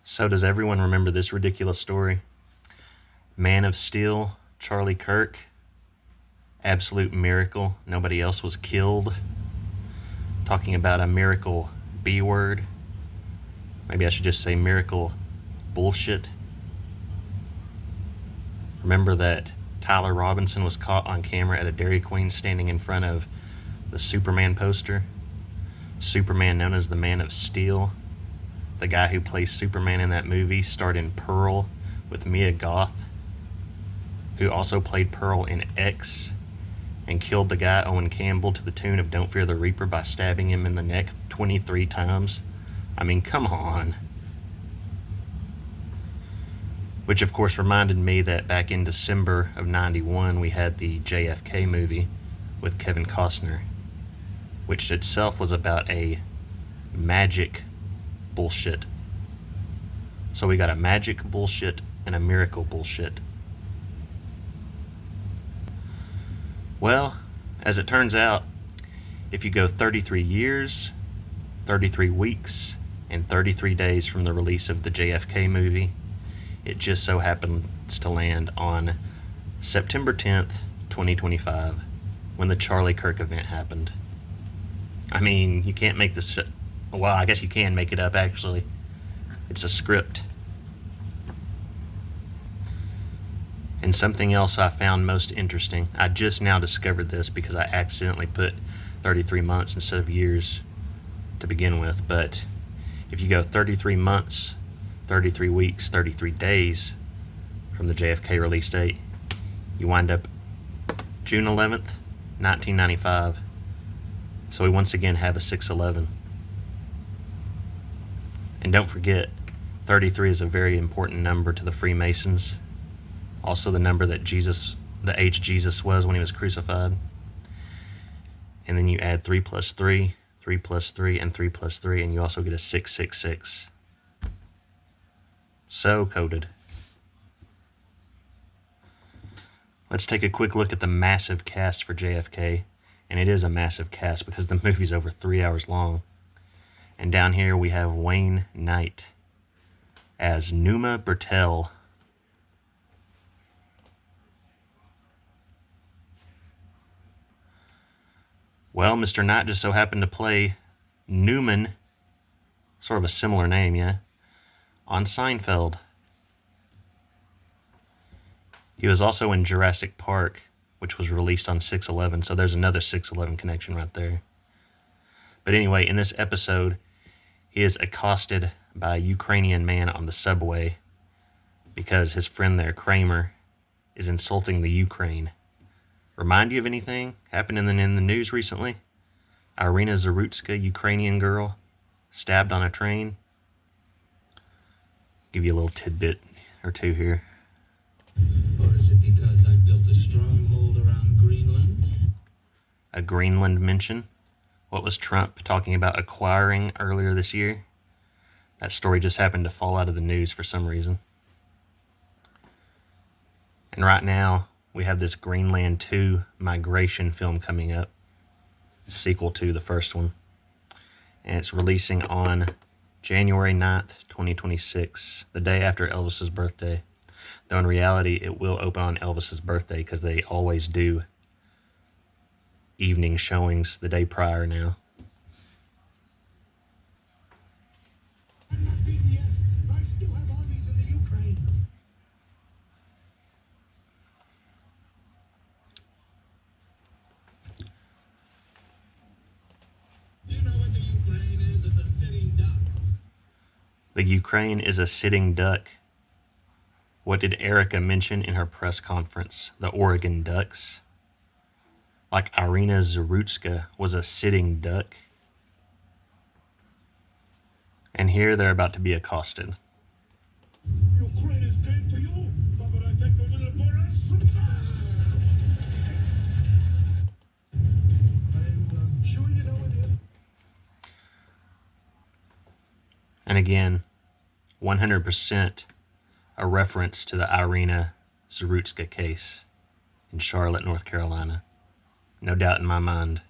So does everyone remember this ridiculous story? Man of Steel, Charlie Kirk. Absolute miracle. Nobody else was killed. Talking about a miracle B word. Maybe I should just say miracle bullshit. Remember that Tyler Robinson was caught on camera at a Dairy Queen standing in front of the Superman poster? Superman, known as the Man of Steel. The guy who plays Superman in that movie starred in Pearl with Mia Goth, who also played Pearl in X and killed the guy Owen Campbell to the tune of Don't Fear the Reaper by stabbing him in the neck 23 times. I mean, come on. Which of course reminded me that back in December of '91 we had the JFK movie with Kevin Costner, which itself was about a magic bullshit. So we got a magic bullshit and a miracle bullshit. Well, as it turns out, if you go 33 years, 33 weeks, and 33 days from the release of the JFK movie, it just so happens to land on September 10th, 2025, when the Charlie Kirk event happened. I mean, you can't make this... Well, I guess you can make it up, actually. It's a script. And something else I found most interesting. I just now discovered this because I accidentally put 33 months instead of years to begin with. But if you go 33 months, 33 weeks, 33 days from the JFK release date, you wind up June 11th, 1995. So we once again have a 6/11. And don't forget, 33 is a very important number to the Freemasons. Also the number that the age Jesus was when he was crucified. And then you add 3 plus 3, 3 plus 3, and 3 plus 3, and you also get a 666. So coded. Let's take a quick look at the massive cast for JFK. And it is a massive cast because the movie's over 3 hours long. And down here we have Wayne Knight as Numa Bertel. Well, Mr. Knight just so happened to play Newman, sort of a similar name, yeah, on Seinfeld. He was also in Jurassic Park, which was released on 6/11, so there's another 6/11 connection right there. But anyway, in this episode, he is accosted by a Ukrainian man on the subway because his friend there, Kramer, is insulting the Ukraine. Remind you of anything happened in the news recently? Irina Zarutska, Ukrainian girl, stabbed on a train. Give you a little tidbit or two here. Or is it because I built a stronghold around Greenland? A Greenland mention. What was Trump talking about acquiring earlier this year? That story just happened to fall out of the news for some reason. And right now, we have this Greenland 2 migration film coming up, sequel to the first one. And it's releasing on January 9th, 2026, the day after Elvis's birthday. Though in reality, it will open on Elvis's birthday because they always do evening showings the day prior now. I'm not beaten yet. I still have armies in the Ukraine. You know what the Ukraine is? It's a sitting duck. The Ukraine is a sitting duck. What did Erica mention in her press conference? The Oregon Ducks? Like Irina Zarutska was a sitting duck. And here they're about to be accosted. Ukraine is dead to you, but when I take your little Boris, I'm sure you know it is. And again, 100% a reference to the Irina Zarutska case in Charlotte, North Carolina. No doubt in my mind.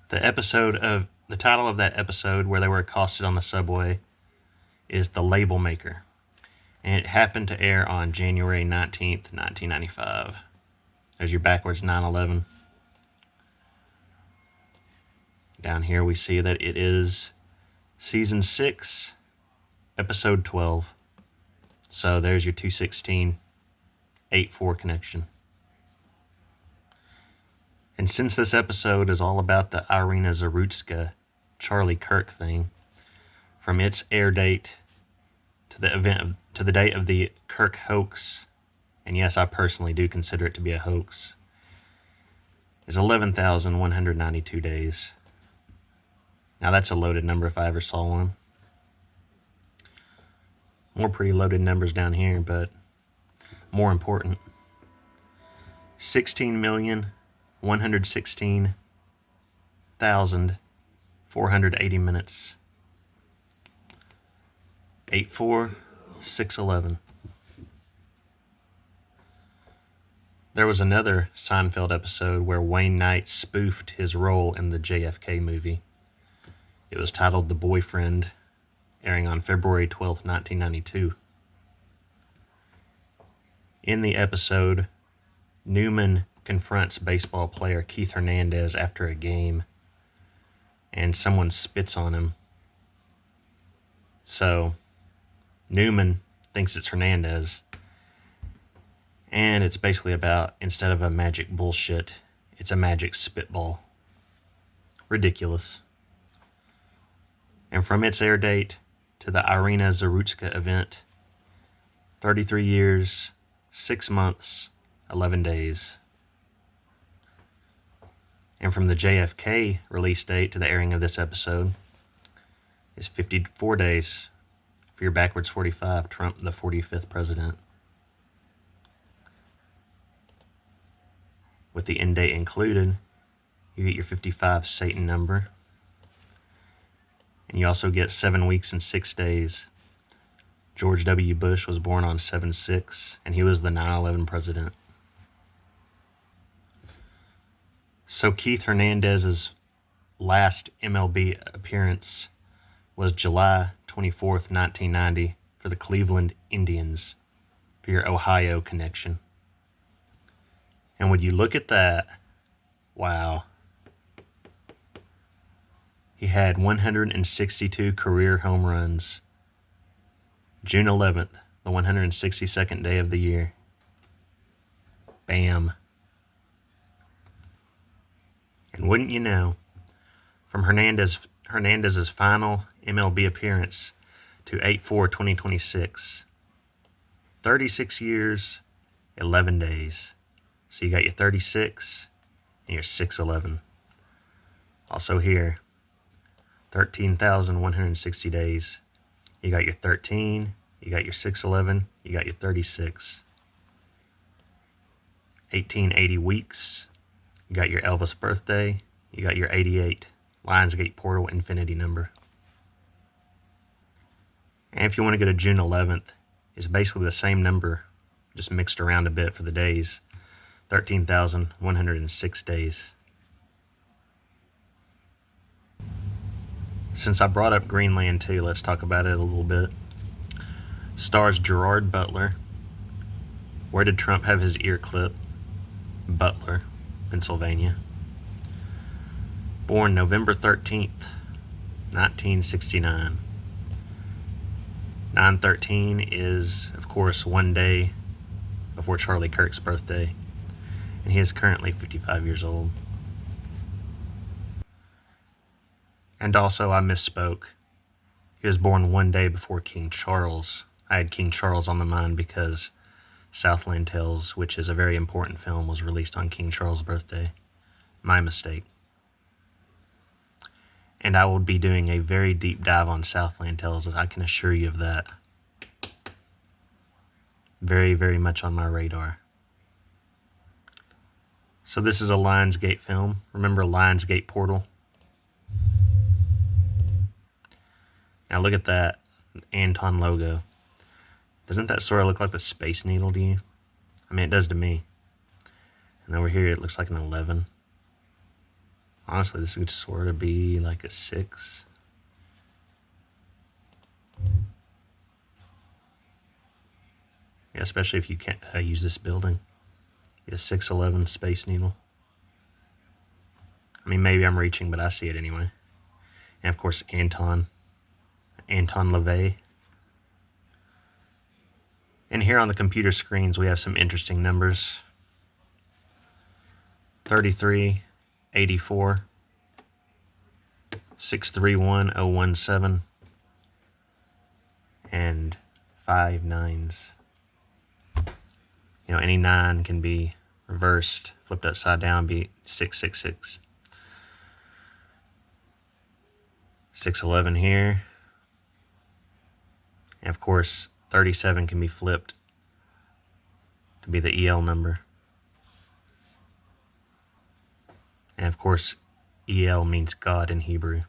The episode of the title of that episode where they were accosted on the subway is The Label Maker. And it happened to air on January 19th, 1995. There's your backwards 9/11. Down here we see that it is Season 6, Episode 12. So there's your 216 8/4 connection. And since this episode is all about the Irina Zarutska Charlie Kirk thing, from its air date to the date of the Kirk hoax, and yes, I personally do consider it to be a hoax, is 11,192 days. Now that's a loaded number if I ever saw one. More pretty loaded numbers down here, but more important, 16,116,480 minutes. 84611. There was another Seinfeld episode where Wayne Knight spoofed his role in the JFK movie. It was titled The Boyfriend, airing on February 12th, 1992. In the episode, Newman confronts baseball player Keith Hernandez after a game, and someone spits on him. So, Newman thinks it's Hernandez, and it's basically about, instead of a magic bullshit, it's a magic spitball. Ridiculous. And from its air date to the Irina Zarutska event, 33 years, 6 months, 11 days. And from the JFK release date to the airing of this episode is 54 days. For your backwards 45, Trump the 45th president. With the end date included, you get your 55 Satan number. And you also get 7 weeks and 6 days. George W. Bush was born on 7/6, and he was the 9/11 president. So Keith Hernandez's last MLB appearance was July 24th, 1990, for the Cleveland Indians, for your Ohio connection. And would you look at that? Wow. He had 162 career home runs. June 11th, the 162nd day of the year. Bam. And wouldn't you know, from Hernandez's final MLB appearance to 8/4/2026, 36 years, 11 days. So you got your 36 and your 6/11. Also here, 13,160 days. You got your 13, you got your 6/11, you got your 36. 1880 weeks. You got your Elvis birthday, you got your 88. Lionsgate Portal Infinity number. And if you want to go to June 11th, it's basically the same number, just mixed around a bit for the days. 13,106 days. Since I brought up Greenland too, let's talk about it a little bit. Stars Gerard Butler. Where did Trump have his ear clipped? Butler, Pennsylvania. Born November 13th, 1969. 9/13 is, of course, one day before Charlie Kirk's birthday, and he is currently 55 years old. And also, I misspoke. He was born one day before King Charles. I had King Charles on the mind because Southland Tales, which is a very important film, was released on King Charles' birthday. My mistake. And I will be doing a very deep dive on Southland Tales, I can assure you of that. Very, very much on my radar. So this is a Lionsgate film. Remember Lionsgate Portal? Now look at that Anton logo. Doesn't that sort of look like the Space Needle to you? I mean, it does to me. And over here it looks like an 11. Honestly, this would sort of be like a 6. Yeah, especially if you can't use this building. A 611 Space Needle. I mean, maybe I'm reaching, but I see it anyway. And of course, Anton LaVey. And here on the computer screens, we have some interesting numbers. 33, 84, 631017, and 5 9s. You know, any 9 can be reversed, flipped upside down, be 666. 611 here. And of course, 37 can be flipped to be the EL number. And of course, EL means God in Hebrew.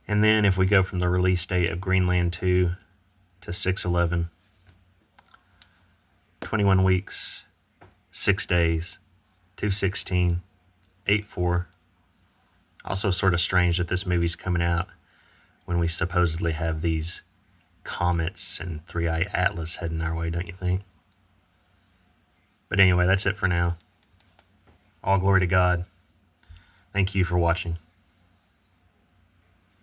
And then if we go from the release date of Greenland 2 to 6/11, 21 weeks, 6 days, 2/16, 8/4. Also sort of strange that this movie's coming out when we supposedly have these comets and 3-eye Atlas heading our way, don't you think? But anyway, that's it for now. All glory to God. Thank you for watching.